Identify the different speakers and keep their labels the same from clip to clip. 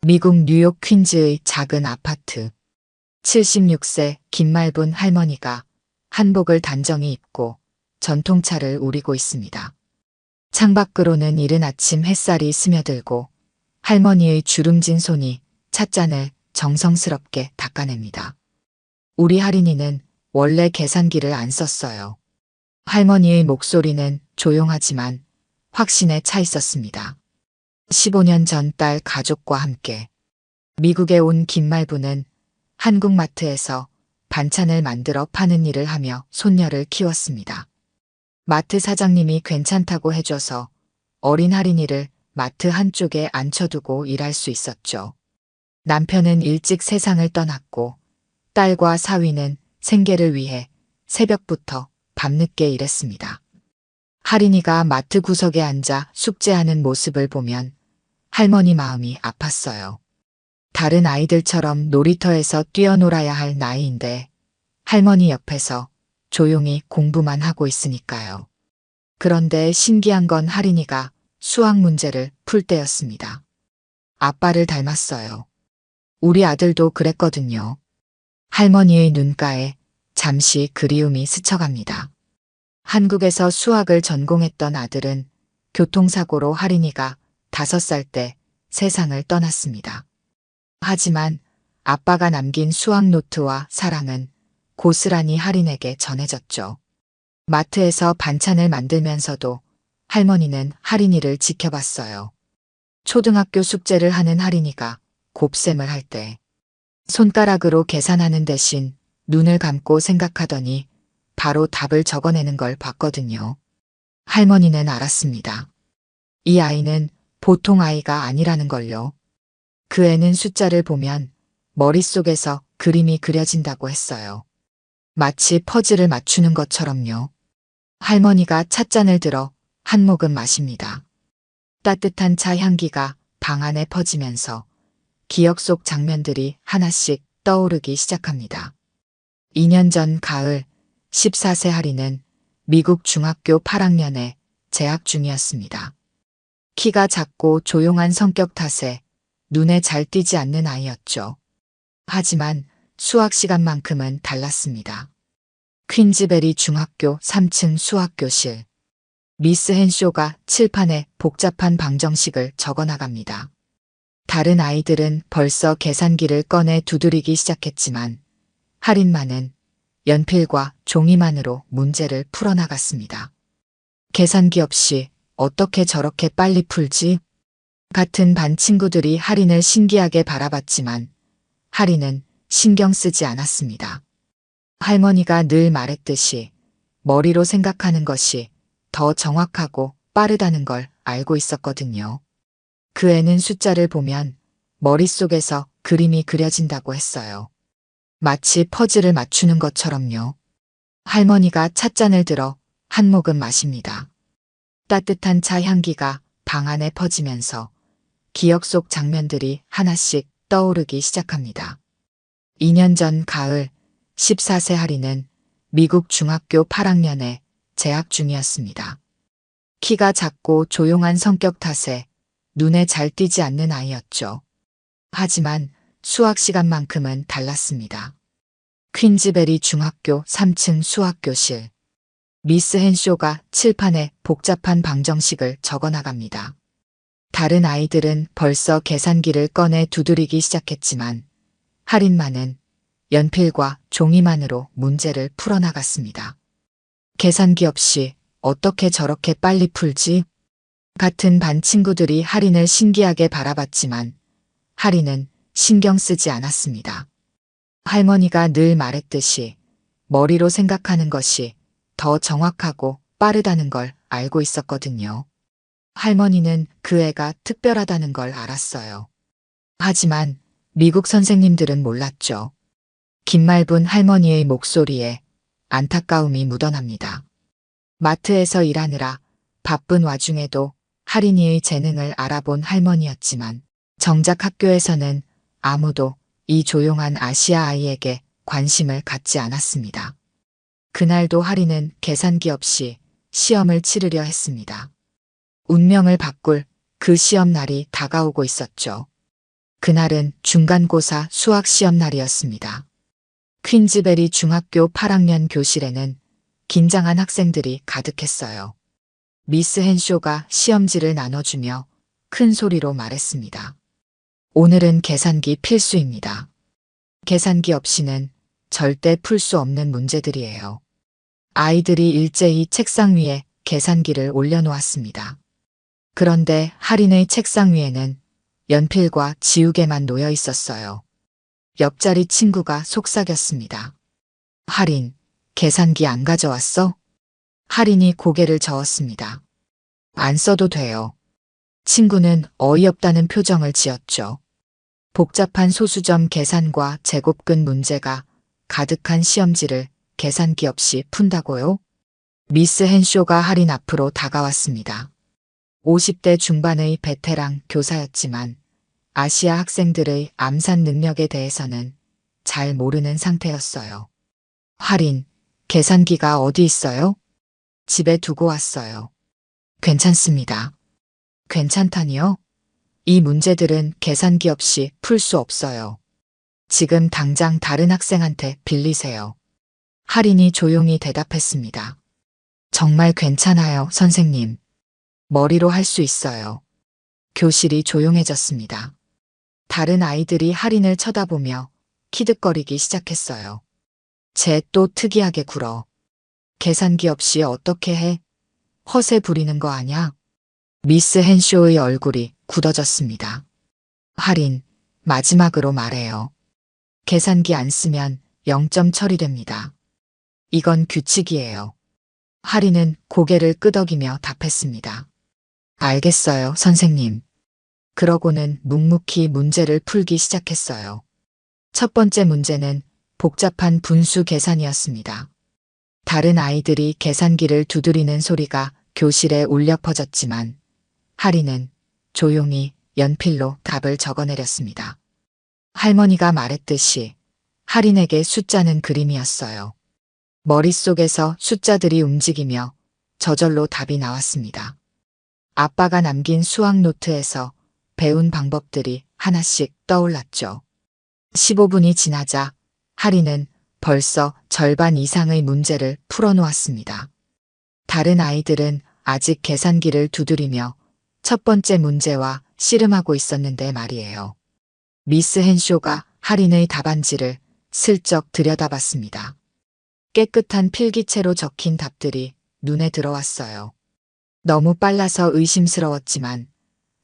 Speaker 1: 미국 뉴욕 퀸즈의 작은 아파트. 76세 김말분 할머니가 한복을 단정히 입고 전통차를 우리고 있습니다. 창밖으로는 이른 아침 햇살이 스며들고 할머니의 주름진 손이 찻잔을 정성스럽게 닦아냅니다. 우리 할인이는 원래 계산기를 안 썼어요. 할머니의 목소리는 조용하지만 확신에 차 있었습니다. 15년 전 딸 가족과 함께 미국에 온 김말부는 한국 마트에서 반찬을 만들어 파는 일을 하며 손녀를 키웠습니다. 마트 사장님이 괜찮다고 해줘서 어린 할인이를 마트 한쪽에 앉혀두고 일할 수 있었죠. 남편은 일찍 세상을 떠났고 딸과 사위는 생계를 위해 새벽부터 밤늦게 일했습니다. 할인이가 마트 구석에 앉아 숙제하는 모습을 보면 할머니 마음이 아팠어요. 다른 아이들처럼 놀이터에서 뛰어놀아야 할 나이인데 할머니 옆에서 조용히 공부만 하고 있으니까요. 그런데 신기한 건 할인이가 수학 문제를 풀 때였습니다. 아빠를 닮았어요. 우리 아들도 그랬거든요. 할머니의 눈가에 잠시 그리움이 스쳐갑니다. 한국에서 수학을 전공했던 아들은 교통사고로 할인이가 5살 때 세상을 떠났습니다. 하지만 아빠가 남긴 수학 노트와 사랑은 고스란히 할인에게 전해졌죠. 마트에서 반찬을 만들면서도 할머니는 할인이를 지켜봤어요. 초등학교 숙제를 하는 할인이가 곱셈을 할 때 손가락으로 계산하는 대신 눈을 감고 생각하더니 바로 답을 적어내는 걸 봤거든요. 할머니는 알았습니다. 이 아이는 보통 아이가 아니라는 걸요. 그 애는 숫자를 보면 머릿속에서 그림이 그려진다고 했어요. 마치 퍼즐을 맞추는 것처럼요. 할머니가 찻잔을 들어 한 모금 마십니다. 따뜻한 차 향기가 방 안에 퍼지면서 기억 속 장면들이 하나씩 떠오르기 시작합니다. 2년 전 가을 14세 할인은 미국 중학교 8학년에 재학 중이었습니다. 키가 작고 조용한 성격 탓에 눈에 잘 띄지 않는 아이였죠. 하지만 수학 시간만큼은 달랐습니다. 퀸즈베리 중학교 3층 수학교실. 미스 헨쇼가 칠판에 복잡한 방정식을 적어나갑니다. 다른 아이들은 벌써 계산기를 꺼내 두드리기 시작했지만 할인만은 연필과 종이만으로 문제를 풀어나갔습니다. 계산기 없이 어떻게 저렇게 빨리 풀지? 같은 반 친구들이 할인을 신기하게 바라봤지만 할인은 신경 쓰지 않았습니다. 할머니가 늘 말했듯이 머리로 생각하는 것이 더 정확하고 빠르다는 걸 알고 있었거든요. 그 애는 숫자를 보면 머릿속에서 그림이 그려진다고 했어요. 마치 퍼즐을 맞추는 것처럼요. 할머니가 찻잔을 들어 한 모금 마십니다. 따뜻한 차 향기가 방 안에 퍼지면서 기억 속 장면들이 하나씩 떠오르기 시작합니다. 2년 전 가을 14세 할인은 미국 중학교 8학년에 재학 중이었습니다. 키가 작고 조용한 성격 탓에 눈에 잘 띄지 않는 아이였죠. 하지만 수학 시간만큼은 달랐습니다. 퀸즈베리 중학교 3층 수학교실. 미스 헨쇼가 칠판에 복잡한 방정식을 적어나갑니다. 다른 아이들은 벌써 계산기를 꺼내 두드리기 시작했지만 할인만은 연필과 종이만으로 문제를 풀어나갔습니다. 계산기 없이 어떻게 저렇게 빨리 풀지? 같은 반 친구들이 할인을 신기하게 바라봤지만 할인은 신경 쓰지 않았습니다. 할머니가 늘 말했듯이 머리로 생각하는 것이 더 정확하고 빠르다는 걸 알고 있었거든요. 할머니는 그 애가 특별하다는 걸 알았어요. 하지만 미국 선생님들은 몰랐죠. 김말분 할머니의 목소리에 안타까움이 묻어납니다. 마트에서 일하느라 바쁜 와중에도 할인이의 재능을 알아본 할머니였지만 정작 학교에서는 아무도 이 조용한 아시아 아이에게 관심을 갖지 않았습니다. 그날도 할인은 계산기 없이 시험을 치르려 했습니다. 운명을 바꿀 그 시험 날이 다가오고 있었죠. 그날은 중간고사 수학 시험 날이었습니다. 퀸즈베리 중학교 8학년 교실에는 긴장한 학생들이 가득했어요. 미스 헨쇼가 시험지를 나눠주며 큰 소리로 말했습니다. 오늘은 계산기 필수입니다. 계산기 없이는 절대 풀 수 없는 문제들이에요. 아이들이 일제히 책상 위에 계산기를 올려놓았습니다. 그런데 할인의 책상 위에는 연필과 지우개만 놓여 있었어요. 옆자리 친구가 속삭였습니다. 할인, 계산기 안 가져왔어? 할인이 고개를 저었습니다. 안 써도 돼요. 친구는 어이없다는 표정을 지었죠. 복잡한 소수점 계산과 제곱근 문제가 가득한 시험지를 계산기 없이 푼다고요? 미스 헨쇼가 할인 앞으로 다가왔습니다. 50대 중반의 베테랑 교사였지만 아시아 학생들의 암산 능력에 대해서는 잘 모르는 상태였어요. 할인, 계산기가 어디 있어요? 집에 두고 왔어요. 괜찮습니다. 괜찮다니요? 이 문제들은 계산기 없이 풀 수 없어요. 지금 당장 다른 학생한테 빌리세요. 할인이 조용히 대답했습니다. 정말 괜찮아요, 선생님. 머리로 할 수 있어요. 교실이 조용해졌습니다. 다른 아이들이 할인을 쳐다보며 키득거리기 시작했어요. 쟤 또 특이하게 굴어. 계산기 없이 어떻게 해? 허세 부리는 거 아냐? 미스 헨쇼의 얼굴이 굳어졌습니다. 할인, 마지막으로 말해요. 계산기 안 쓰면 0점 처리됩니다. 이건 규칙이에요. 할인은 고개를 끄덕이며 답했습니다. 알겠어요, 선생님. 그러고는 묵묵히 문제를 풀기 시작했어요. 첫 번째 문제는 복잡한 분수 계산이었습니다. 다른 아이들이 계산기를 두드리는 소리가 교실에 울려 퍼졌지만 할인은 조용히 연필로 답을 적어내렸습니다. 할머니가 말했듯이 할인에게 숫자는 그림이었어요. 머릿속에서 숫자들이 움직이며 저절로 답이 나왔습니다. 아빠가 남긴 수학 노트에서 배운 방법들이 하나씩 떠올랐죠. 15분이 지나자 할인은 벌써 절반 이상의 문제를 풀어놓았습니다. 다른 아이들은 아직 계산기를 두드리며 첫 번째 문제와 씨름하고 있었는데 말이에요. 미스 헨쇼가 할인의 답안지를 슬쩍 들여다봤습니다. 깨끗한 필기체로 적힌 답들이 눈에 들어왔어요. 너무 빨라서 의심스러웠지만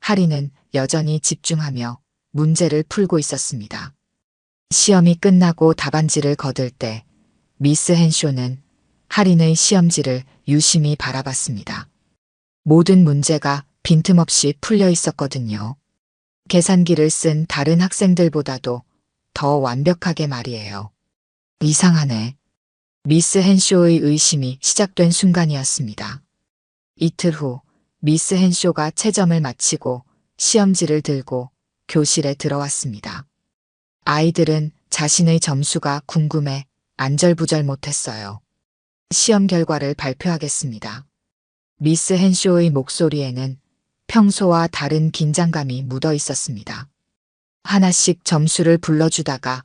Speaker 1: 할인은 여전히 집중하며 문제를 풀고 있었습니다. 시험이 끝나고 답안지를 거둘 때 미스 헨쇼는 할인의 시험지를 유심히 바라봤습니다. 모든 문제가 빈틈없이 풀려 있었거든요. 계산기를 쓴 다른 학생들보다도 더 완벽하게 말이에요. 이상하네. 미스 헨쇼의 의심이 시작된 순간이었습니다. 이틀 후 미스 헨쇼가 채점을 마치고 시험지를 들고 교실에 들어왔습니다. 아이들은 자신의 점수가 궁금해 안절부절 못했어요. 시험 결과를 발표하겠습니다. 미스 헨쇼의 목소리에는 평소와 다른 긴장감이 묻어 있었습니다. 하나씩 점수를 불러주다가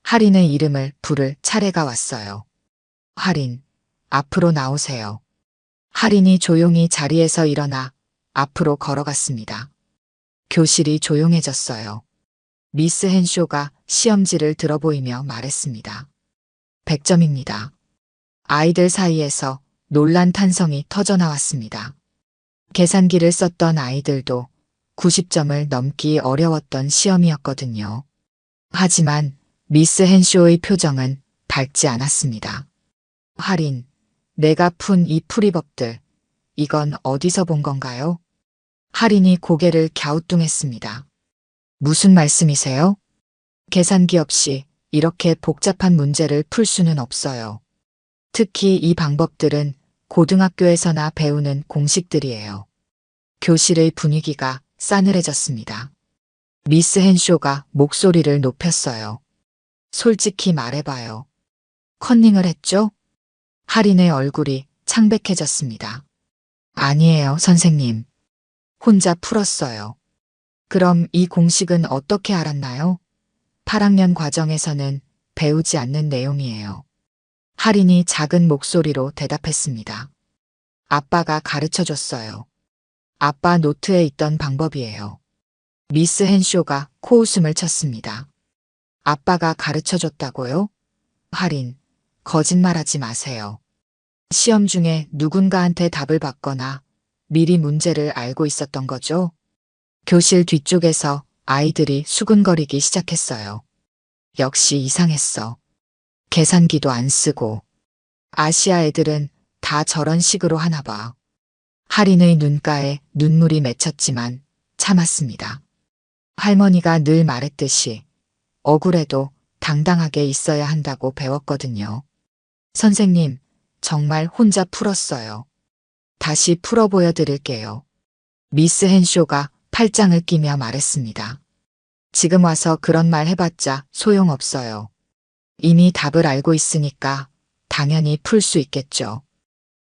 Speaker 1: 할인의 이름을 부를 차례가 왔어요. 할인, 앞으로 나오세요. 할인이 조용히 자리에서 일어나 앞으로 걸어갔습니다. 교실이 조용해졌어요. 미스 헨쇼가 시험지를 들어보이며 말했습니다. 100점입니다. 아이들 사이에서 놀란 탄성이 터져나왔습니다. 계산기를 썼던 아이들도 90점을 넘기 어려웠던 시험이었거든요. 하지만 미스 헨쇼의 표정은 밝지 않았습니다. 할인, 내가 푼 이 풀이법들, 이건 어디서 본 건가요? 할인이 고개를 갸우뚱했습니다. 무슨 말씀이세요? 계산기 없이 이렇게 복잡한 문제를 풀 수는 없어요. 특히 이 방법들은 고등학교에서나 배우는 공식들이에요. 교실의 분위기가 싸늘해졌습니다. 미스 헨쇼가 목소리를 높였어요. 솔직히 말해봐요. 컨닝을 했죠? 할인의 얼굴이 창백해졌습니다. 아니에요, 선생님. 혼자 풀었어요. 그럼 이 공식은 어떻게 알았나요? 8학년 과정에서는 배우지 않는 내용이에요. 할인이 작은 목소리로 대답했습니다. 아빠가 가르쳐 줬어요. 아빠 노트에 있던 방법이에요. 미스 헨쇼가 코웃음을 쳤습니다. 아빠가 가르쳐 줬다고요? 할인, 거짓말하지 마세요. 시험 중에 누군가한테 답을 받거나 미리 문제를 알고 있었던 거죠? 교실 뒤쪽에서 아이들이 수근거리기 시작했어요. 역시 이상했어. 계산기도 안 쓰고. 아시아 애들은 다 저런 식으로 하나 봐. 할인의 눈가에 눈물이 맺혔지만 참았습니다. 할머니가 늘 말했듯이 억울해도 당당하게 있어야 한다고 배웠거든요. 선생님, 정말 혼자 풀었어요. 다시 풀어 보여드릴게요. 미스 헨쇼가 팔짱을 끼며 말했습니다. 지금 와서 그런 말 해봤자 소용없어요. 이미 답을 알고 있으니까 당연히 풀 수 있겠죠.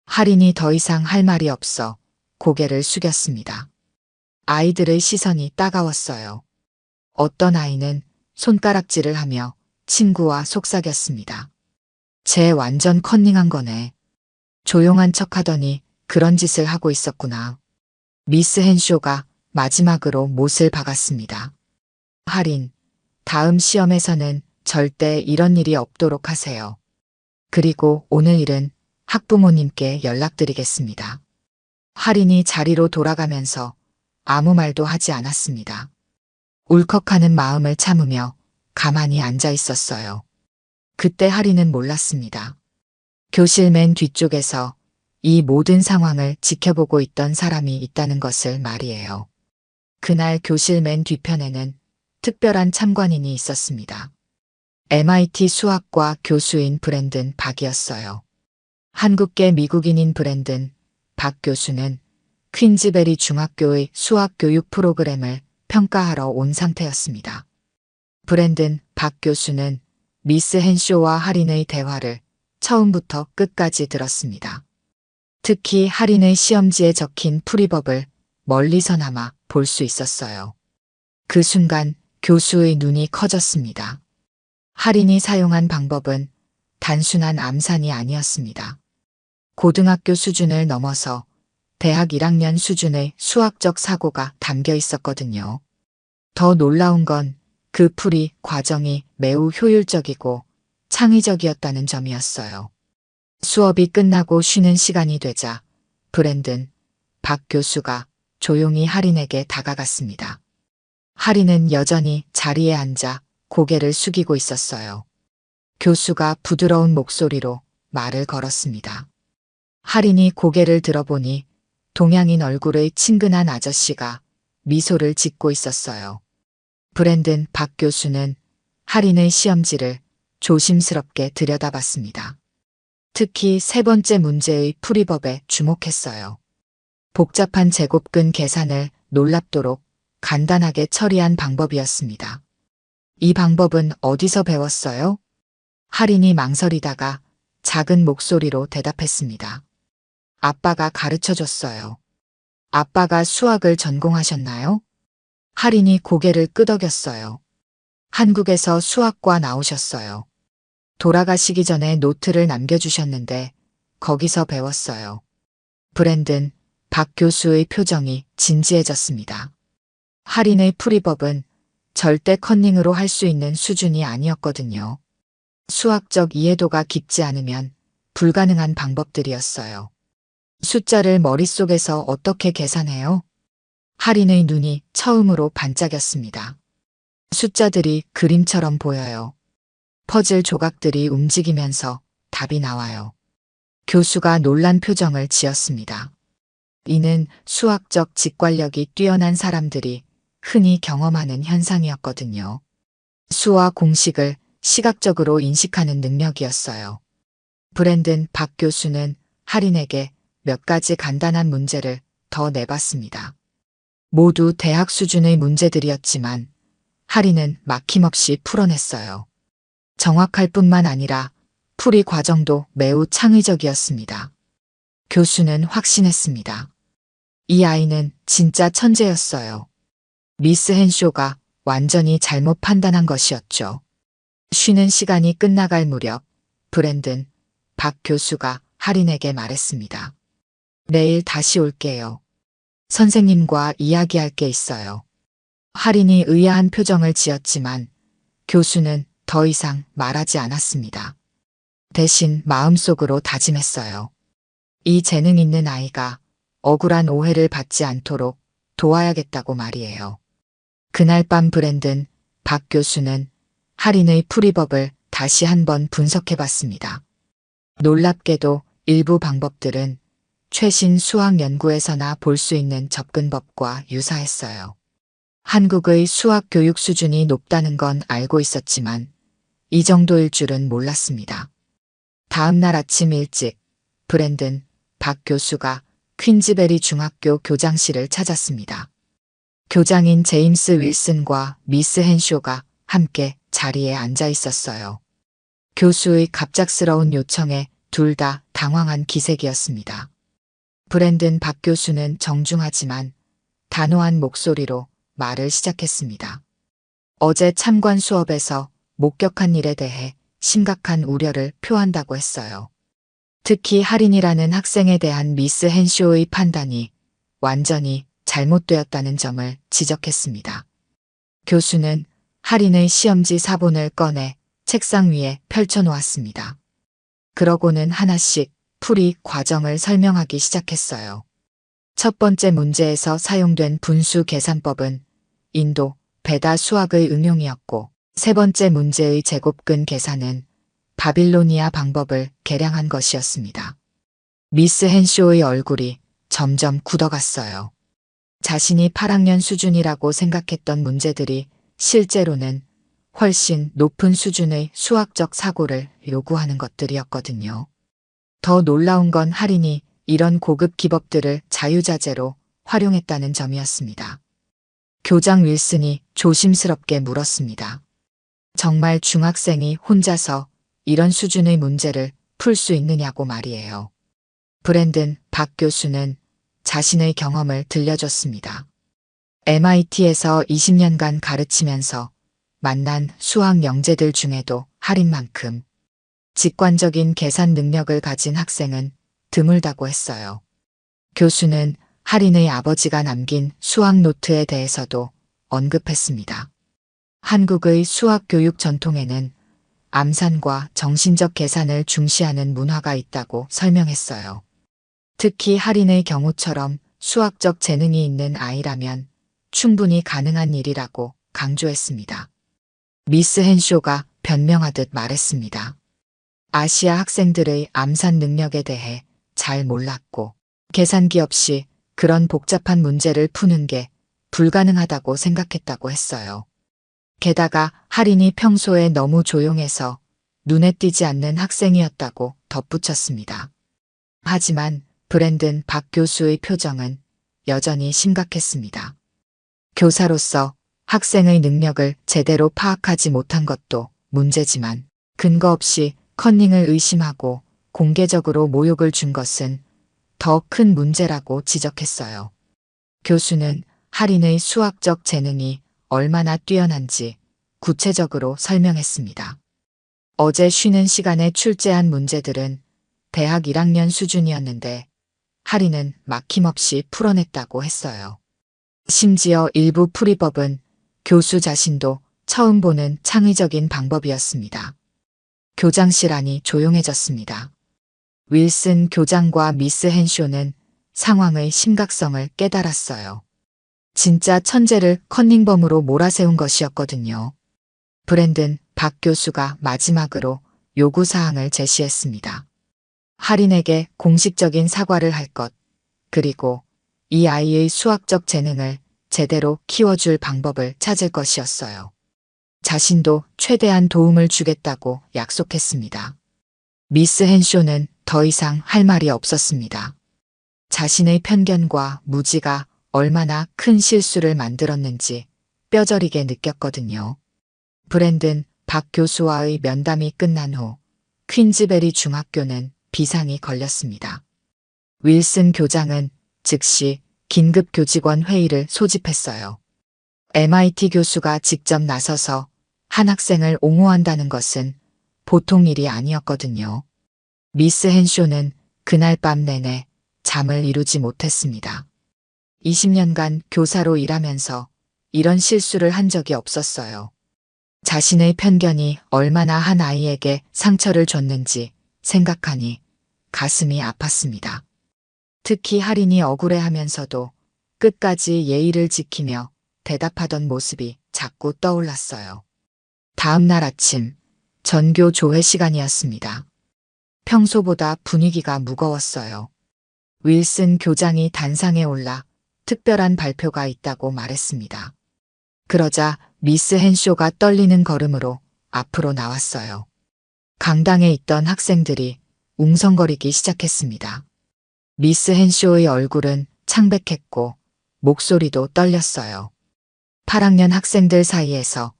Speaker 1: 할인이 더 이상 할 말이 없어 고개를 숙였습니다. 아이들의 시선이 따가웠어요. 어떤 아이는 손가락질을 하며 친구와 속삭였습니다. 쟤 완전 컨닝한 거네. 조용한 척하더니 그런 짓을 하고 있었구나. 미스 헨쇼가 마지막으로 못을 박았습니다. 할인, 다음 시험에서는 절대 이런 일이 없도록 하세요. 그리고 오늘 일은 학부모님께 연락드리겠습니다. 할인이 자리로 돌아가면서 아무 말도 하지 않았습니다. 울컥하는 마음을 참으며 가만히 앉아 있었어요. 그때 할인은 몰랐습니다. 교실 맨 뒤쪽에서 이 모든 상황을 지켜보고 있던 사람이 있다는 것을 말이에요. 그날 교실 맨 뒤편에는 특별한 참관인이 있었습니다. MIT 수학과 교수인 브랜든 박이었어요. 한국계 미국인인 브랜든 박 교수는 퀸즈베리 중학교의 수학 교육 프로그램을 평가하러 온 상태였습니다. 브랜든 박 교수는 미스 헨쇼와 할인의 대화를 처음부터 끝까지 들었습니다. 특히 할인의 시험지에 적힌 풀이법을 멀리서나마 볼 수 있었어요. 그 순간 교수의 눈이 커졌습니다. 할인이 사용한 방법은 단순한 암산이 아니었습니다. 고등학교 수준을 넘어서 대학 1학년 수준의 수학적 사고가 담겨 있었거든요. 더 놀라운 건 그 풀이 과정이 매우 효율적이고 창의적이었다는 점이었어요. 수업이 끝나고 쉬는 시간이 되자 브랜든 박 교수가 조용히 할인에게 다가갔습니다. 할인은 여전히 자리에 앉아 고개를 숙이고 있었어요. 교수가 부드러운 목소리로 말을 걸었습니다. 할인이 고개를 들어보니 동양인 얼굴의 친근한 아저씨가 미소를 짓고 있었어요. 브랜든 박 교수는 할인의 시험지를 조심스럽게 들여다봤습니다. 특히 세 번째 문제의 풀이법에 주목했어요. 복잡한 제곱근 계산을 놀랍도록 간단하게 처리한 방법이었습니다. 이 방법은 어디서 배웠어요? 할인이 망설이다가 작은 목소리로 대답했습니다. 아빠가 가르쳐 줬어요. 아빠가 수학을 전공하셨나요? 할인이 고개를 끄덕였어요. 한국에서 수학과 나오셨어요. 돌아가시기 전에 노트를 남겨주셨는데 거기서 배웠어요. 브랜든 박 교수의 표정이 진지해졌습니다. 할인의 풀이법은 절대 컨닝으로 할 수 있는 수준이 아니었거든요. 수학적 이해도가 깊지 않으면 불가능한 방법들이었어요. 숫자를 머릿속에서 어떻게 계산해요? 할인의 눈이 처음으로 반짝였습니다. 숫자들이 그림처럼 보여요. 퍼즐 조각들이 움직이면서 답이 나와요. 교수가 놀란 표정을 지었습니다. 이는 수학적 직관력이 뛰어난 사람들이 흔히 경험하는 현상이었거든요. 수와 공식을 시각적으로 인식하는 능력이었어요. 브랜든 박 교수는 할인에게 몇 가지 간단한 문제를 더 내봤습니다. 모두 대학 수준의 문제들이었지만 할인은 막힘없이 풀어냈어요. 정확할 뿐만 아니라 풀이 과정도 매우 창의적이었습니다. 교수는 확신했습니다. 이 아이는 진짜 천재였어요. 미스 헨쇼가 완전히 잘못 판단한 것이었죠. 쉬는 시간이 끝나갈 무렵 브랜든 박 교수가 할인에게 말했습니다. 내일 다시 올게요. 선생님과 이야기할 게 있어요. 할인이 의아한 표정을 지었지만 교수는 더 이상 말하지 않았습니다. 대신 마음속으로 다짐했어요. 이 재능 있는 아이가 억울한 오해를 받지 않도록 도와야겠다고 말이에요. 그날 밤 브랜든 박 교수는 할인의 풀이법을 다시 한번 분석해 봤습니다. 놀랍게도 일부 방법들은 최신 수학 연구에서나 볼 수 있는 접근법과 유사했어요. 한국의 수학 교육 수준이 높다는 건 알고 있었지만 이 정도일 줄은 몰랐습니다. 다음 날 아침 일찍 브랜든 박 교수가 퀸즈베리 중학교 교장실을 찾았습니다. 교장인 제임스 윌슨과 미스 헨쇼가 함께 자리에 앉아 있었어요. 교수의 갑작스러운 요청에 둘 다 당황한 기색이었습니다. 브랜든 박 교수는 정중하지만 단호한 목소리로 말을 시작했습니다. 어제 참관 수업에서 목격한 일에 대해 심각한 우려를 표한다고 했어요. 특히 할인이라는 학생에 대한 미스 헨쇼의 판단이 완전히 잘못되었다는 점을 지적했습니다. 교수는 할인의 시험지 사본을 꺼내 책상 위에 펼쳐놓았습니다. 그러고는 하나씩 풀이 과정을 설명하기 시작했어요. 첫 번째 문제에서 사용된 분수 계산법은 인도, 베다 수학의 응용이었고, 세 번째 문제의 제곱근 계산은 바빌로니아 방법을 개량한 것이었습니다. 미스 헨쇼의 얼굴이 점점 굳어갔어요. 자신이 8학년 수준이라고 생각했던 문제들이 실제로는 훨씬 높은 수준의 수학적 사고를 요구하는 것들이었거든요. 더 놀라운 건 할인이 이런 고급 기법들을 자유자재로 활용했다는 점이었습니다. 교장 윌슨이 조심스럽게 물었습니다. 정말 중학생이 혼자서 이런 수준의 문제를 풀 수 있느냐고 말이에요. 브랜든 박 교수는 자신의 경험을 들려줬습니다. MIT에서 20년간 가르치면서 만난 수학 영재들 중에도 할인만큼 직관적인 계산 능력을 가진 학생은 드물다고 했어요. 교수는 할인의 아버지가 남긴 수학 노트에 대해서도 언급했습니다. 한국의 수학 교육 전통에는 암산과 정신적 계산을 중시하는 문화가 있다고 설명했어요. 특히 할인의 경우처럼 수학적 재능이 있는 아이라면 충분히 가능한 일이라고 강조했습니다. 미스 헨쇼가 변명하듯 말했습니다. 아시아 학생들의 암산 능력에 대해 잘 몰랐고 계산기 없이 그런 복잡한 문제를 푸는 게 불가능하다고 생각했다고 했어요. 게다가 할인이 평소에 너무 조용해서 눈에 띄지 않는 학생이었다고 덧붙였습니다. 하지만 브랜든 박 교수의 표정은 여전히 심각했습니다. 교사로서 학생의 능력을 제대로 파악하지 못한 것도 문제지만 근거 없이 커닝을 의심하고 공개적으로 모욕을 준 것은 더 큰 문제라고 지적했어요. 교수는 할인의 수학적 재능이 얼마나 뛰어난지 구체적으로 설명했습니다. 어제 쉬는 시간에 출제한 문제들은 대학 1학년 수준이었는데 할인은 막힘없이 풀어냈다고 했어요. 심지어 일부 풀이법은 교수 자신도 처음 보는 창의적인 방법이었습니다. 교장실 안이 조용해졌습니다. 윌슨 교장과 미스 헨쇼는 상황의 심각성을 깨달았어요. 진짜 천재를 커닝범으로 몰아세운 것이었거든요. 브랜든 박 교수가 마지막으로 요구사항을 제시했습니다. 할인에게 공식적인 사과를 할 것, 그리고 이 아이의 수학적 재능을 제대로 키워줄 방법을 찾을 것이었어요. 자신도 최대한 도움을 주겠다고 약속했습니다. 미스 헨쇼는 더 이상 할 말이 없었습니다. 자신의 편견과 무지가 얼마나 큰 실수를 만들었는지 뼈저리게 느꼈거든요. 브랜든 박 교수와의 면담이 끝난 후 퀸즈베리 중학교는 비상이 걸렸습니다. 윌슨 교장은 즉시 긴급 교직원 회의를 소집했어요. MIT 교수가 직접 나서서 한 학생을 옹호한다는 것은 보통 일이 아니었거든요. 미스 헨쇼는 그날 밤 내내 잠을 이루지 못했습니다. 20년간 교사로 일하면서 이런 실수를 한 적이 없었어요. 자신의 편견이 얼마나 한 아이에게 상처를 줬는지 생각하니 가슴이 아팠습니다. 특히 할인이 억울해하면서도 끝까지 예의를 지키며 대답하던 모습이 자꾸 떠올랐어요. 다음 날 아침 전교 조회 시간이었습니다. 평소보다 분위기가 무거웠어요. 윌슨 교장이 단상에 올라 특별한 발표가 있다고 말했습니다. 그러자 미스 헨쇼가 떨리는 걸음으로 앞으로 나왔어요. 강당에 있던 학생들이 웅성거리기 시작했습니다. 미스 헨쇼의 얼굴은 창백했고 목소리도 떨렸어요. 8학년 학생들 사이에서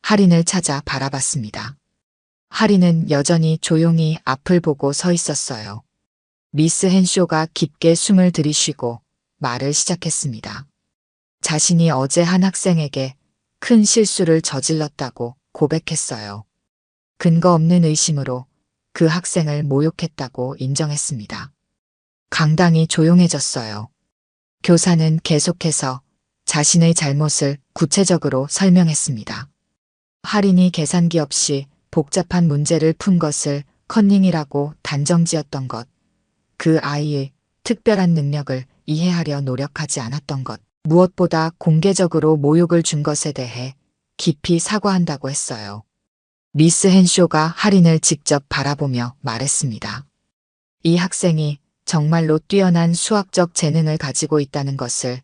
Speaker 1: 할인을 찾아 바라봤습니다. 할인은 여전히 조용히 앞을 보고 서 있었어요. 미스 헨쇼가 깊게 숨을 들이쉬고 말을 시작했습니다. 자신이 어제 한 학생에게 큰 실수를 저질렀다고 고백했어요. 근거 없는 의심으로 그 학생을 모욕했다고 인정했습니다. 강당이 조용해졌어요. 교사는 계속해서 자신의 잘못을 구체적으로 설명했습니다. 할인이 계산기 없이 복잡한 문제를 푼 것을 커닝이라고 단정지었던 것, 그 아이의 특별한 능력을 이해하려 노력하지 않았던 것, 무엇보다 공개적으로 모욕을 준 것에 대해 깊이 사과한다고 했어요. 미스 헨쇼가 할인을 직접 바라보며 말했습니다. 이 학생이 정말로 뛰어난 수학적 재능을 가지고 있다는 것을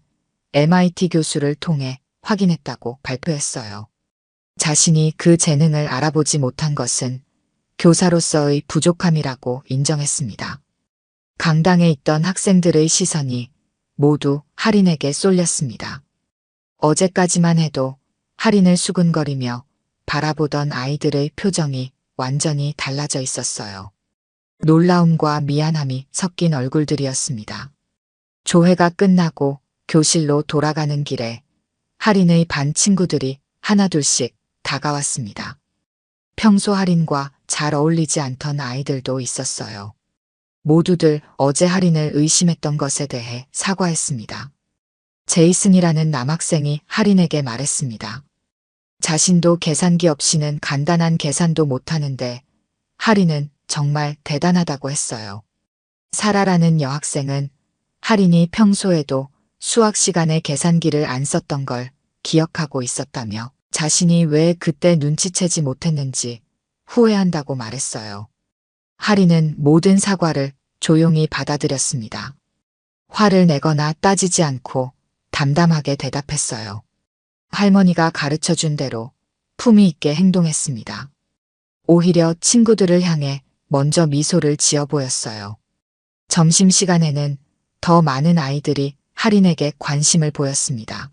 Speaker 1: MIT 교수를 통해 확인했다고 발표했어요. 자신이 그 재능을 알아보지 못한 것은 교사로서의 부족함이라고 인정했습니다. 강당에 있던 학생들의 시선이 모두 할인에게 쏠렸습니다. 어제까지만 해도 할인을 수근거리며 바라보던 아이들의 표정이 완전히 달라져 있었어요. 놀라움과 미안함이 섞인 얼굴들이었습니다. 조회가 끝나고 교실로 돌아가는 길에 할인의 반 친구들이 하나둘씩 다가왔습니다. 평소 할인과 잘 어울리지 않던 아이들도 있었어요. 모두들 어제 할인을 의심했던 것에 대해 사과했습니다. 제이슨이라는 남학생이 할인에게 말했습니다. 자신도 계산기 없이는 간단한 계산도 못하는데 할인은 정말 대단하다고 했어요. 사라라는 여학생은 할인이 평소에도 수학 시간에 계산기를 안 썼던 걸 기억하고 있었다며 자신이 왜 그때 눈치채지 못했는지 후회한다고 말했어요. 할인은 모든 사과를 조용히 받아들였습니다. 화를 내거나 따지지 않고 담담하게 대답했어요. 할머니가 가르쳐준 대로 품위 있게 행동했습니다. 오히려 친구들을 향해 먼저 미소를 지어 보였어요. 점심시간에는 더 많은 아이들이 할인에게 관심을 보였습니다.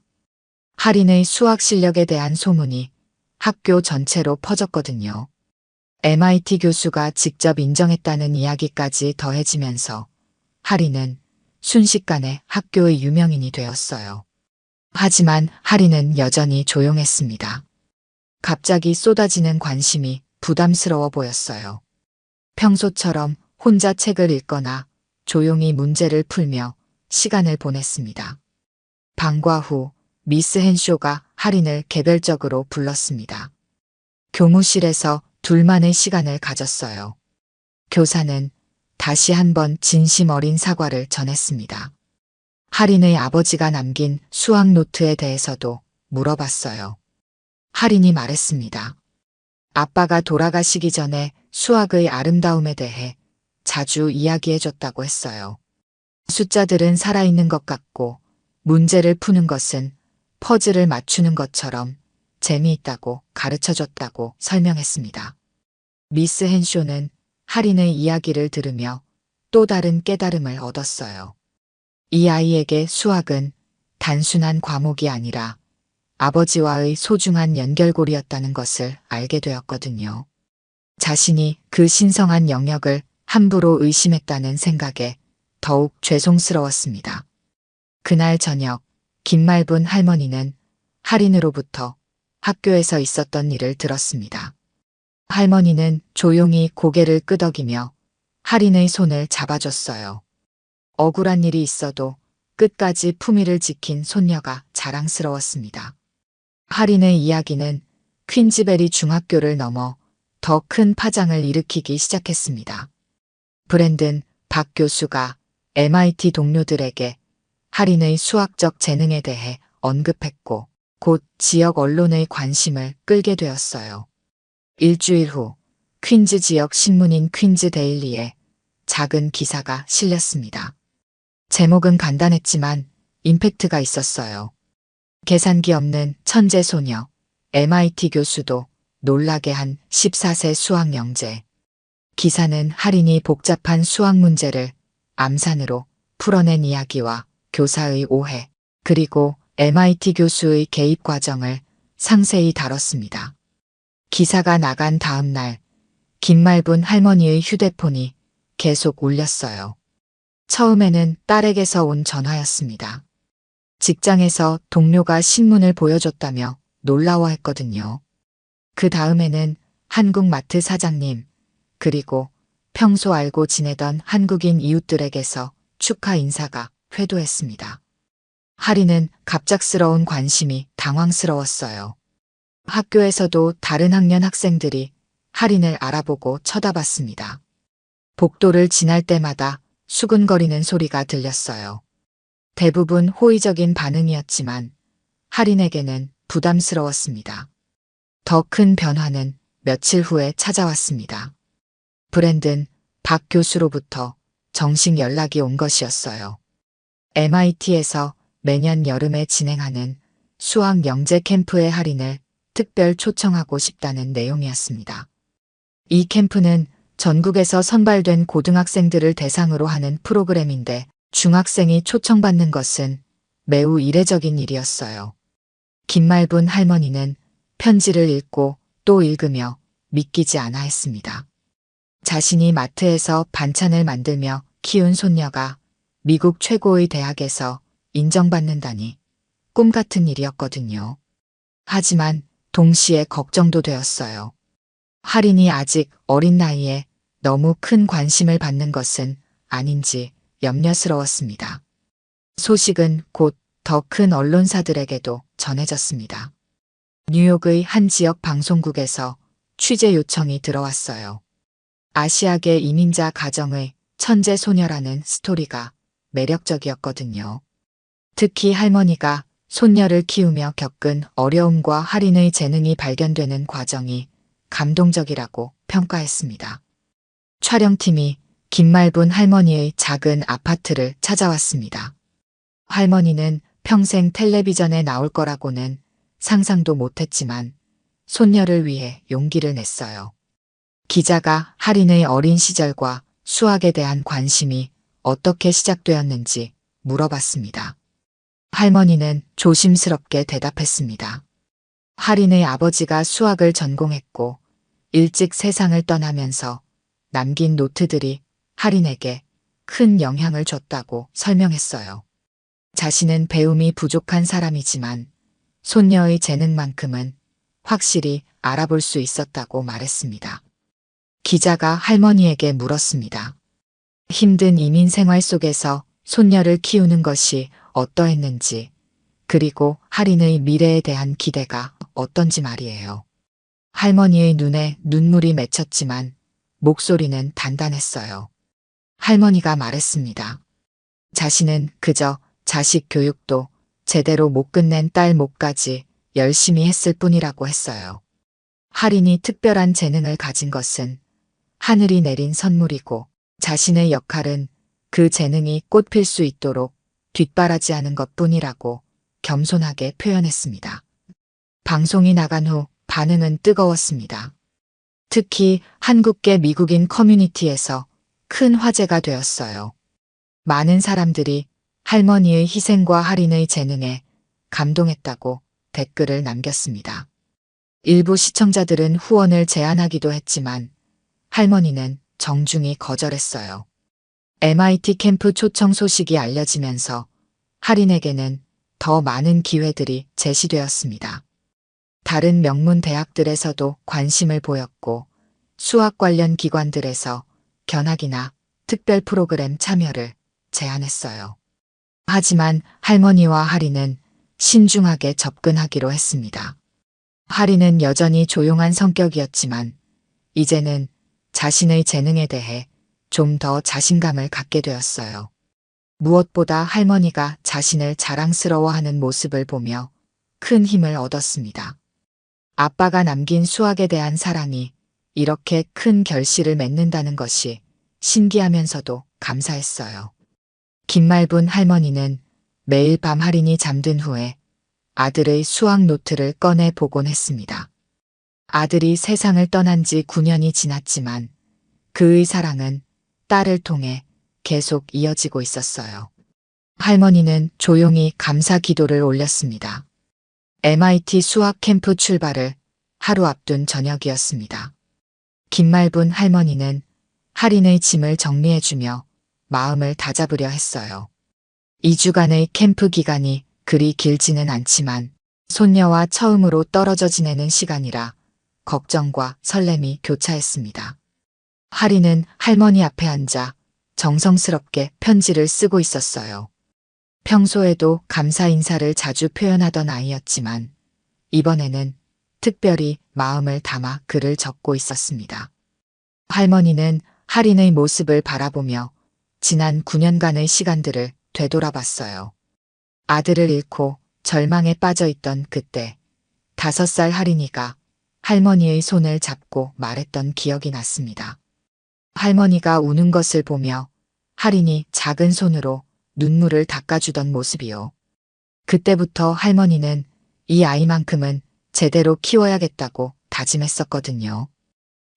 Speaker 1: 할인의 수학 실력에 대한 소문이 학교 전체로 퍼졌거든요. MIT 교수가 직접 인정했다는 이야기까지 더해지면서 할인은 순식간에 학교의 유명인이 되었어요. 하지만 할인은 여전히 조용했습니다. 갑자기 쏟아지는 관심이 부담스러워 보였어요. 평소처럼 혼자 책을 읽거나 조용히 문제를 풀며 시간을 보냈습니다. 방과 후 미스 헨쇼가 할인을 개별적으로 불렀습니다. 교무실에서 둘만의 시간을 가졌어요. 교사는 다시 한번 진심 어린 사과를 전했습니다. 할인의 아버지가 남긴 수학 노트에 대해서도 물어봤어요. 할인이 말했습니다. 아빠가 돌아가시기 전에 수학의 아름다움에 대해 자주 이야기해줬다고 했어요. 숫자들은 살아있는 것 같고 문제를 푸는 것은 퍼즐을 맞추는 것처럼 재미있다고 가르쳐줬다고 설명했습니다. 미스 헨쇼는 할인의 이야기를 들으며 또 다른 깨달음을 얻었어요. 이 아이에게 수학은 단순한 과목이 아니라 아버지와의 소중한 연결고리였다는 것을 알게 되었거든요. 자신이 그 신성한 영역을 함부로 의심했다는 생각에 더욱 죄송스러웠습니다. 그날 저녁 김말분 할머니는 할인으로부터 학교에서 있었던 일을 들었습니다. 할머니는 조용히 고개를 끄덕이며 할인의 손을 잡아줬어요. 억울한 일이 있어도 끝까지 품위를 지킨 손녀가 자랑스러웠습니다. 할인의 이야기는 퀸즈베리 중학교를 넘어 더 큰 파장을 일으키기 시작했습니다. 브랜든 박 교수가 MIT 동료들에게 할인의 수학적 재능에 대해 언급했고 곧 지역 언론의 관심을 끌게 되었어요. 일주일 후 퀸즈 지역 신문인 퀸즈 데일리에 작은 기사가 실렸습니다. 제목은 간단했지만 임팩트가 있었어요. 계산기 없는 천재 소녀, MIT 교수도 놀라게 한 14세 수학 영재. 기사는 할인이 복잡한 수학 문제를 암산으로 풀어낸 이야기와 교사의 오해, 그리고 MIT 교수의 개입 과정을 상세히 다뤘습니다. 기사가 나간 다음 날, 김말분 할머니의 휴대폰이 계속 울렸어요. 처음에는 딸에게서 온 전화였습니다. 직장에서 동료가 신문을 보여줬다며 놀라워했거든요. 그 다음에는 한국 마트 사장님, 그리고 평소 알고 지내던 한국인 이웃들에게서 축하 인사가 회도했습니다. 할인은 갑작스러운 관심이 당황스러웠어요. 학교에서도 다른 학년 학생들이 할인을 알아보고 쳐다봤습니다. 복도를 지날 때마다 수근거리는 소리가 들렸어요. 대부분 호의적인 반응이었지만 할인에게는 부담스러웠습니다. 더 큰 변화는 며칠 후에 찾아왔습니다. 브랜든 박 교수로부터 정식 연락이 온 것이었어요. MIT에서 매년 여름에 진행하는 수학 영재 캠프의 할인을 특별 초청하고 싶다는 내용이었습니다. 이 캠프는 전국에서 선발된 고등학생들을 대상으로 하는 프로그램인데 중학생이 초청받는 것은 매우 이례적인 일이었어요. 김말분 할머니는 편지를 읽고 또 읽으며 믿기지 않아 했습니다. 자신이 마트에서 반찬을 만들며 키운 손녀가 미국 최고의 대학에서 인정받는다니 꿈 같은 일이었거든요. 하지만 동시에 걱정도 되었어요. 할인이 아직 어린 나이에 너무 큰 관심을 받는 것은 아닌지 염려스러웠습니다. 소식은 곧 더 큰 언론사들에게도 전해졌습니다. 뉴욕의 한 지역 방송국에서 취재 요청이 들어왔어요. 아시아계 이민자 가정의 천재 소녀라는 스토리가 매력적이었거든요. 특히 할머니가 손녀를 키우며 겪은 어려움과 할인의 재능이 발견되는 과정이 감동적이라고 평가했습니다. 촬영팀이 김말분 할머니의 작은 아파트를 찾아왔습니다. 할머니는 평생 텔레비전에 나올 거라고는 상상도 못했지만 손녀를 위해 용기를 냈어요. 기자가 할인의 어린 시절과 수학에 대한 관심이 어떻게 시작되었는지 물어봤습니다. 할머니는 조심스럽게 대답했습니다. 할인의 아버지가 수학을 전공했고 일찍 세상을 떠나면서 남긴 노트들이 할인에게 큰 영향을 줬다고 설명했어요. 자신은 배움이 부족한 사람이지만 손녀의 재능만큼은 확실히 알아볼 수 있었다고 말했습니다. 기자가 할머니에게 물었습니다. 힘든 이민 생활 속에서 손녀를 키우는 것이 어떠했는지, 그리고 할인의 미래에 대한 기대가 어떤지 말이에요. 할머니의 눈에 눈물이 맺혔지만 목소리는 단단했어요. 할머니가 말했습니다. 자신은 그저 자식 교육도 제대로 못 끝낸 딸 목까지 열심히 했을 뿐이라고 했어요. 할인이 특별한 재능을 가진 것은 하늘이 내린 선물이고 자신의 역할은 그 재능이 꽃필 수 있도록 뒷바라지하는 것뿐이라고 겸손하게 표현했습니다. 방송이 나간 후 반응은 뜨거웠습니다. 특히 한국계 미국인 커뮤니티에서 큰 화제가 되었어요. 많은 사람들이 할머니의 희생과 할인의 재능에 감동했다고 댓글을 남겼습니다. 일부 시청자들은 후원을 제안하기도 했지만 할머니는 정중히 거절했어요. MIT 캠프 초청 소식이 알려지면서 할인에게는 더 많은 기회들이 제시되었습니다. 다른 명문 대학들에서도 관심을 보였고 수학 관련 기관들에서 견학이나 특별 프로그램 참여를 제안했어요. 하지만 할머니와 하리는 신중하게 접근하기로 했습니다. 하리는 여전히 조용한 성격이었지만 이제는 자신의 재능에 대해 좀 더 자신감을 갖게 되었어요. 무엇보다 할머니가 자신을 자랑스러워하는 모습을 보며 큰 힘을 얻었습니다. 아빠가 남긴 수학에 대한 사랑이 이렇게 큰 결실을 맺는다는 것이 신기하면서도 감사했어요. 김말분 할머니는 매일 밤 할인이 잠든 후에 아들의 수학 노트를 꺼내 보곤 했습니다. 아들이 세상을 떠난 지 9년이 지났지만 그의 사랑은 딸을 통해 계속 이어지고 있었어요. 할머니는 조용히 감사 기도를 올렸습니다. MIT 수학 캠프 출발을 하루 앞둔 저녁이었습니다. 김말분 할머니는 할인의 짐을 정리해주며 마음을 다잡으려 했어요. 2주간의 캠프 기간이 그리 길지는 않지만 손녀와 처음으로 떨어져 지내는 시간이라 걱정과 설렘이 교차했습니다. 할인은 할머니 앞에 앉아 정성스럽게 편지를 쓰고 있었어요. 평소에도 감사 인사를 자주 표현하던 아이였지만 이번에는 특별히 마음을 담아 글을 적고 있었습니다. 할머니는 할인의 모습을 바라보며 지난 9년간의 시간들을 되돌아봤어요. 아들을 잃고 절망에 빠져 있던 그때 5살 할인이가 할머니의 손을 잡고 말했던 기억이 났습니다. 할머니가 우는 것을 보며 할인이 작은 손으로 눈물을 닦아주던 모습이요. 그때부터 할머니는 이 아이만큼은 제대로 키워야겠다고 다짐했었거든요.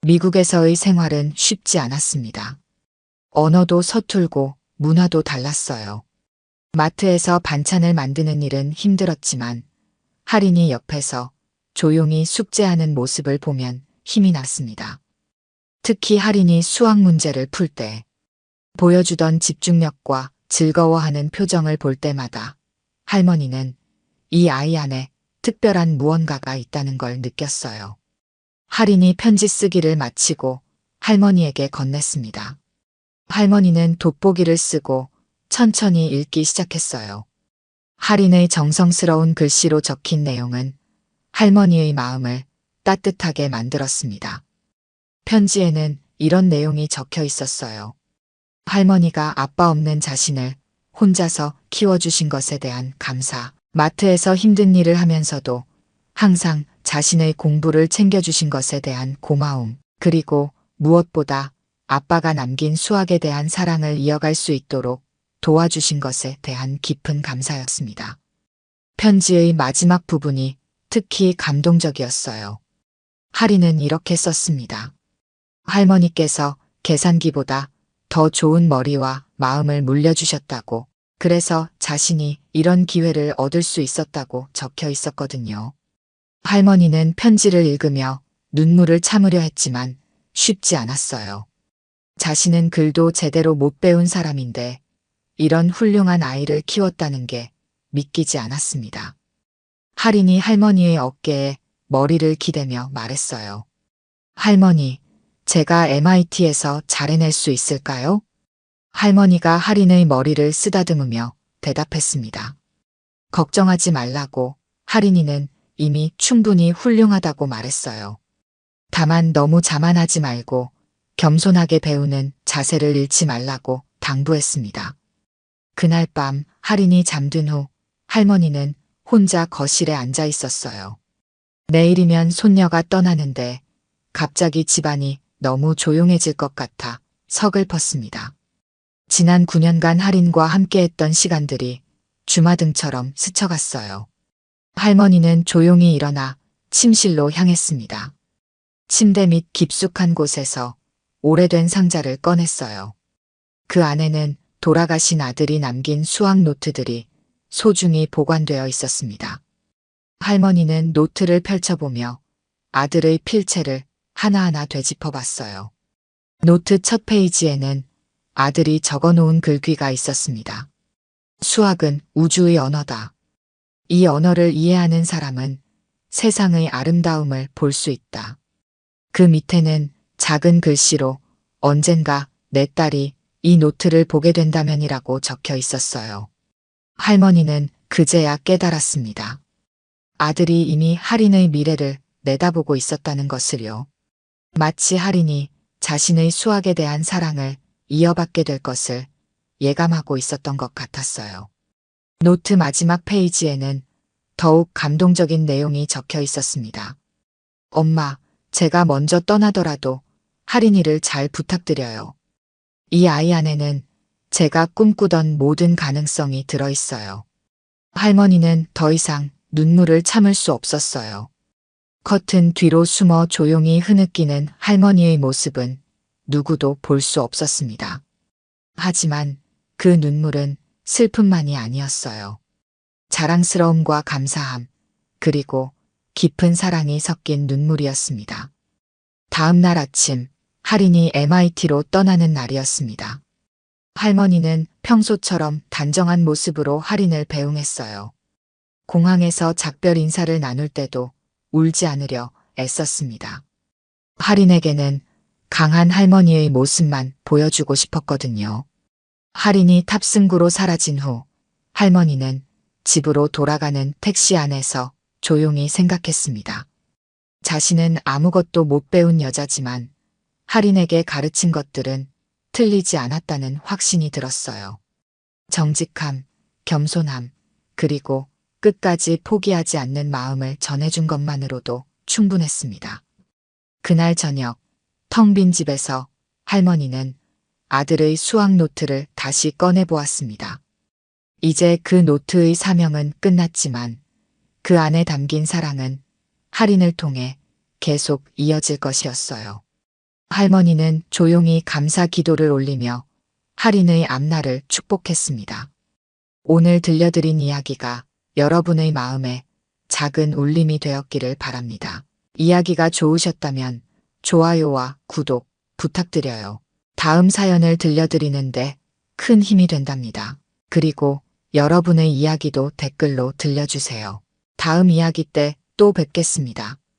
Speaker 1: 미국에서의 생활은 쉽지 않았습니다. 언어도 서툴고 문화도 달랐어요. 마트에서 반찬을 만드는 일은 힘들었지만 할인이 옆에서 조용히 숙제하는 모습을 보면 힘이 났습니다. 특히 할인이 수학 문제를 풀 때 보여주던 집중력과 즐거워하는 표정을 볼 때마다 할머니는 이 아이 안에 특별한 무언가가 있다는 걸 느꼈어요. 할인이 편지 쓰기를 마치고 할머니에게 건넸습니다. 할머니는 돋보기를 쓰고 천천히 읽기 시작했어요. 할인의 정성스러운 글씨로 적힌 내용은 할머니의 마음을 따뜻하게 만들었습니다. 편지에는 이런 내용이 적혀 있었어요. 할머니가 아빠 없는 자신을 혼자서 키워주신 것에 대한 감사, 마트에서 힘든 일을 하면서도 항상 자신의 공부를 챙겨주신 것에 대한 고마움, 그리고 무엇보다 아빠가 남긴 수학에 대한 사랑을 이어갈 수 있도록 도와주신 것에 대한 깊은 감사였습니다. 편지의 마지막 부분이 특히 감동적이었어요. 할인은 이렇게 썼습니다. 할머니께서 계산기보다 더 좋은 머리와 마음을 물려주셨다고, 그래서 자신이 이런 기회를 얻을 수 있었다고 적혀 있었거든요. 할머니는 편지를 읽으며 눈물을 참으려 했지만 쉽지 않았어요. 자신은 글도 제대로 못 배운 사람인데 이런 훌륭한 아이를 키웠다는 게 믿기지 않았습니다. 할인이 할머니의 어깨에 머리를 기대며 말했어요. 할머니, 제가 MIT에서 잘 해낼 수 있을까요? 할머니가 할인의 머리를 쓰다듬으며 대답했습니다. 걱정하지 말라고. 할인이는 이미 충분히 훌륭하다고 말했어요. 다만 너무 자만하지 말고 겸손하게 배우는 자세를 잃지 말라고 당부했습니다. 그날 밤 할인이 잠든 후 할머니는 혼자 거실에 앉아 있었어요. 내일이면 손녀가 떠나는데 갑자기 집안이 너무 조용해질 것 같아 서글펐습니다. 지난 9년간 할인과 함께했던 시간들이 주마등처럼 스쳐갔어요. 할머니는 조용히 일어나 침실로 향했습니다. 침대 밑 깊숙한 곳에서 오래된 상자를 꺼냈어요. 그 안에는 돌아가신 아들이 남긴 수학 노트들이 소중히 보관되어 있었습니다. 할머니는 노트를 펼쳐보며 아들의 필체를 하나하나 되짚어 봤어요. 노트 첫 페이지에는 아들이 적어놓은 글귀가 있었습니다. 수학은 우주의 언어다. 이 언어를 이해하는 사람은 세상의 아름다움을 볼 수 있다. 그 밑에는 작은 글씨로 언젠가 내 딸이 이 노트를 보게 된다면이라고 적혀 있었어요. 할머니는 그제야 깨달았습니다. 아들이 이미 할인의 미래를 내다보고 있었다는 것을요. 마치 할인이 자신의 수학에 대한 사랑을 이어받게 될 것을 예감하고 있었던 것 같았어요. 노트 마지막 페이지에는 더욱 감동적인 내용이 적혀 있었습니다. 엄마, 제가 먼저 떠나더라도 할인이를 잘 부탁드려요. 이 아이 안에는 제가 꿈꾸던 모든 가능성이 들어있어요. 할머니는 더 이상 눈물을 참을 수 없었어요. 커튼 뒤로 숨어 조용히 흐느끼는 할머니의 모습은 누구도 볼 수 없었습니다. 하지만 그 눈물은 슬픔만이 아니었어요. 자랑스러움과 감사함, 그리고 깊은 사랑이 섞인 눈물이었습니다. 다음 날 아침, 할인이 MIT로 떠나는 날이었습니다. 할머니는 평소처럼 단정한 모습으로 할인을 배웅했어요. 공항에서 작별 인사를 나눌 때도 울지 않으려 애썼습니다. 할인에게는 강한 할머니의 모습만 보여주고 싶었거든요. 할인이 탑승구로 사라진 후 할머니는 집으로 돌아가는 택시 안에서 조용히 생각했습니다. 자신은 아무것도 못 배운 여자지만 할인에게 가르친 것들은 틀리지 않았다는 확신이 들었어요. 정직함, 겸손함, 그리고 끝까지 포기하지 않는 마음을 전해준 것만으로도 충분했습니다. 그날 저녁, 텅 빈 집에서 할머니는 아들의 수학 노트를 다시 꺼내보았습니다. 이제 그 노트의 사명은 끝났지만 그 안에 담긴 사랑은 할인을 통해 계속 이어질 것이었어요. 할머니는 조용히 감사 기도를 올리며 할인의 앞날을 축복했습니다. 오늘 들려드린 이야기가 여러분의 마음에 작은 울림이 되었기를 바랍니다. 이야기가 좋으셨다면 좋아요와 구독 부탁드려요. 다음 사연을 들려드리는데 큰 힘이 된답니다. 그리고 여러분의 이야기도 댓글로 들려주세요. 다음 이야기 때 또 뵙겠습니다.